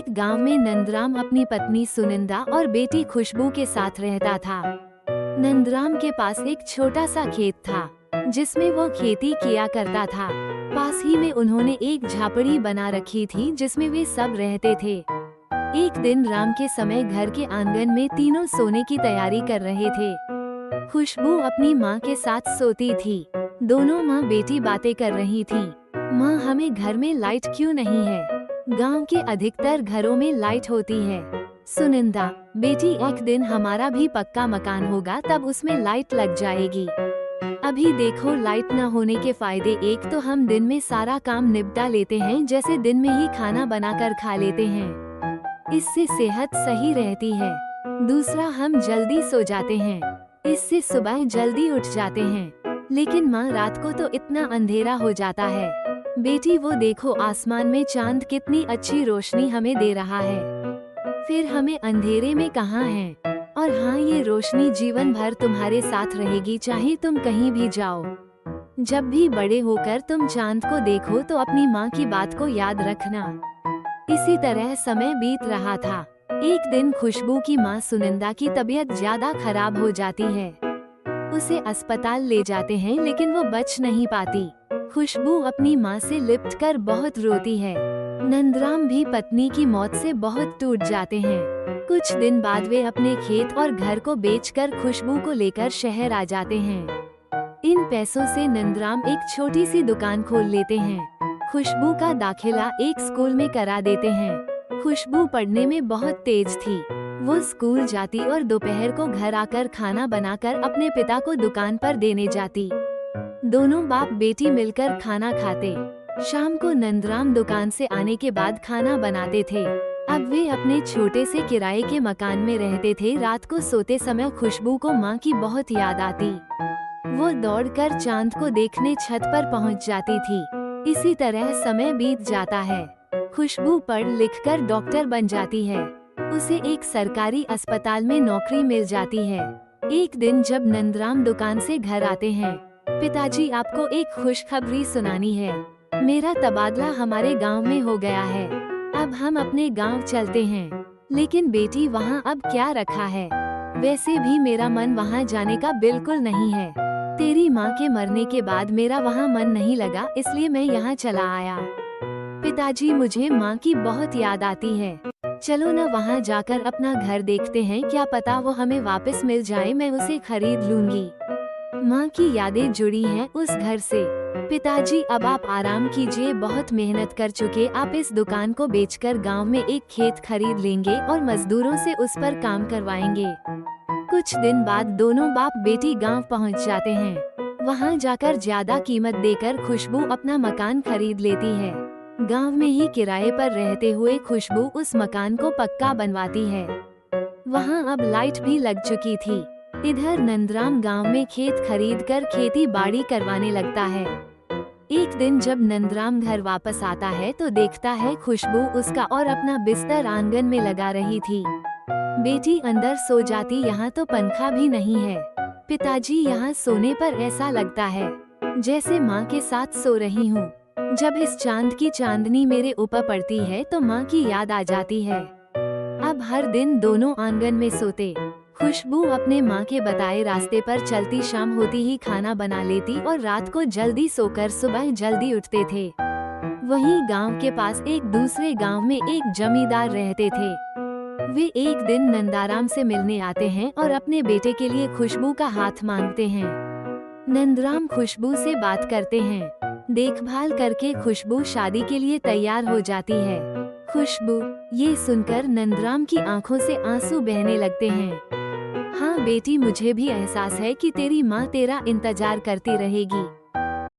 एक गांव में नंदराम अपनी पत्नी सुनिंदा और बेटी खुशबू के साथ रहता था। नंदराम के पास एक छोटा सा खेत था जिसमें वो खेती किया करता था। पास ही में उन्होंने एक झापड़ी बना रखी थी जिसमें वे सब रहते थे। एक दिन राम के समय घर के आंगन में तीनों सोने की तैयारी कर रहे थे। खुशबू अपनी माँ के साथ सोती थी। दोनों माँ बेटी बातें कर रही थी। माँ, हमें घर में लाइट क्यों नहीं है? गांव के अधिकतर घरों में लाइट होती है। सुनिंदा, बेटी, एक दिन हमारा भी पक्का मकान होगा, तब उसमें लाइट लग जाएगी। अभी देखो, लाइट न होने के फायदे, एक तो हम दिन में सारा काम निपटा लेते हैं, जैसे दिन में ही खाना बनाकर खा लेते हैं, इससे सेहत सही रहती है। दूसरा, हम जल्दी सो जाते हैं, इससे सुबह जल्दी उठ जाते हैं। लेकिन माँ, रात को तो इतना अंधेरा हो जाता है। बेटी, वो देखो, आसमान में चांद कितनी अच्छी रोशनी हमें दे रहा है, फिर हमें अंधेरे में कहाँ है? और हाँ, ये रोशनी जीवन भर तुम्हारे साथ रहेगी, चाहे तुम कहीं भी जाओ। जब भी बड़े होकर तुम चांद को देखो तो अपनी माँ की बात को याद रखना। इसी तरह समय बीत रहा था। एक दिन खुशबू की माँ सुनिंदा की तबीयत ज्यादा खराब हो जाती है। उसे अस्पताल ले जाते हैं, लेकिन वो बच नहीं पाती। खुशबू अपनी माँ से लिपट कर बहुत रोती है। नंदराम भी पत्नी की मौत से बहुत टूट जाते हैं। कुछ दिन बाद वे अपने खेत और घर को बेचकर खुशबू को लेकर शहर आ जाते हैं। इन पैसों से नंदराम एक छोटी सी दुकान खोल लेते हैं। खुशबू का दाखिला एक स्कूल में करा देते हैं। खुशबू पढ़ने में बहुत तेज थी। वो स्कूल जाती और दोपहर को घर आकर खाना बनाकर अपने पिता को दुकान पर देने जाती। दोनों बाप बेटी मिलकर खाना खाते। शाम को नंदराम दुकान से आने के बाद खाना बनाते थे। अब वे अपने छोटे से किराए के मकान में रहते थे। रात को सोते समय खुशबू को माँ की बहुत याद आती। वो दौड़कर चांद को देखने छत पर पहुँच जाती थी। इसी तरह समय बीत जाता है। खुशबू पढ़ लिख कर डॉक्टर बन जाती है। उसे एक सरकारी अस्पताल में नौकरी मिल जाती है। एक दिन जब नंदराम दुकान से घर आते हैं, पिताजी, आपको एक खुशखबरी सुनानी है। मेरा तबादला हमारे गांव में हो गया है। अब हम अपने गांव चलते हैं। लेकिन बेटी, वहां अब क्या रखा है? वैसे भी मेरा मन वहां जाने का बिल्कुल नहीं है। तेरी माँ के मरने के बाद मेरा वहां मन नहीं लगा, इसलिए मैं यहाँ चला आया। पिताजी, मुझे माँ की बहुत याद आती है। चलो न वहाँ जाकर अपना घर देखते हैं, क्या पता वो हमें वापस मिल जाए, मैं उसे खरीद लूंगी। माँ की यादें जुड़ी हैं उस घर से। पिताजी, अब आप आराम कीजिए, बहुत मेहनत कर चुके। आप इस दुकान को बेचकर गांव में एक खेत खरीद लेंगे और मजदूरों से उस पर काम करवाएंगे। कुछ दिन बाद दोनों बाप बेटी गांव पहुंच जाते हैं। वहां जाकर ज्यादा कीमत देकर खुशबू अपना मकान खरीद लेती है। गांव में ही किराए पर रहते हुए खुशबू उस मकान को पक्का बनवाती है। वहां अब लाइट भी लग चुकी थी। इधर नंदराम गांव में खेत खरीदकर खेती बाड़ी करवाने लगता है। एक दिन जब नंदराम घर वापस आता है तो देखता है खुशबू उसका और अपना बिस्तर आंगन में लगा रही थी। बेटी अंदर सो जाती, यहाँ तो पंखा भी नहीं है। पिताजी, यहाँ सोने पर ऐसा लगता है जैसे माँ के साथ सो रही हूँ। जब इस चांद की चांदनी मेरे ऊपर पड़ती है तो माँ की याद आ जाती है। अब हर दिन दोनों आंगन में सोते। खुशबू अपने माँ के बताए रास्ते पर चलती, शाम होती ही खाना बना लेती और रात को जल्दी सोकर सुबह जल्दी उठते थे। वहीं गांव के पास एक दूसरे गांव में एक जमींदार रहते थे। वे एक दिन नंदाराम से मिलने आते हैं और अपने बेटे के लिए खुशबू का हाथ मांगते हैं। नंदराम खुशबू से बात करते हैं। देखभाल करके खुशबू शादी के लिए तैयार हो जाती है। खुशबू, ये सुनकर नंदराम की आंखों से आंसू बहने लगते हैं। हाँ बेटी, मुझे भी एहसास है कि तेरी माँ तेरा इंतजार करती रहेगी।